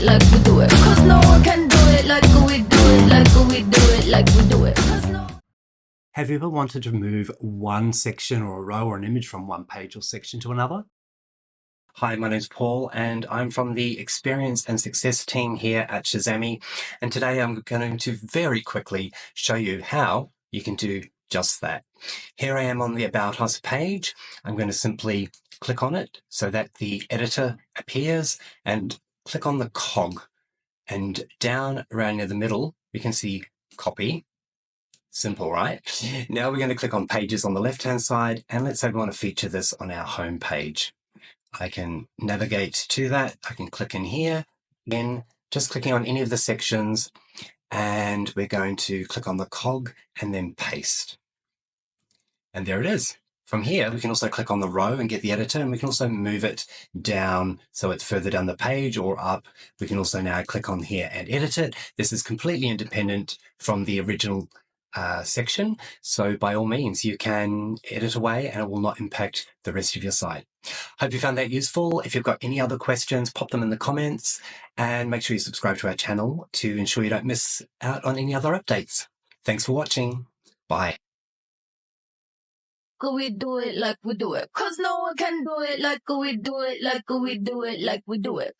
it like we do it. Cause no one can do it like we do it, like we do it, like we do it. Have you ever wanted to move one section or a row or an image from one page or section to another? Hi, my name's Paul and I'm from the Experience and Success team here at Shazamme. And today I'm going to very quickly show you how you can do just that. Here I am on the About Us page. I'm going to simply click on it so that the editor appears and click on the cog. And down around near the middle, we can see copy. Simple, right? Now we're going to click on pages on the left-hand side, and let's say we want to feature this on our home page. I can navigate to that. I can click in here, again, just clicking on any of the sections, and we're going to click on the cog and then paste. And there it is. From here, we can also click on the row and get the editor, and we can also move it down so it's further down the page or up. We can also now click on here and edit it. This is completely independent from the original section. So by all means, you can edit away and it will not impact the rest of your site. Hope you found that useful. If you've got any other questions, pop them in the comments and make sure you subscribe to our channel to ensure you don't miss out on any other updates. Thanks for watching. Bye. We do it like we do it. Cause no one can do it like we do it, like we do it, like we do it.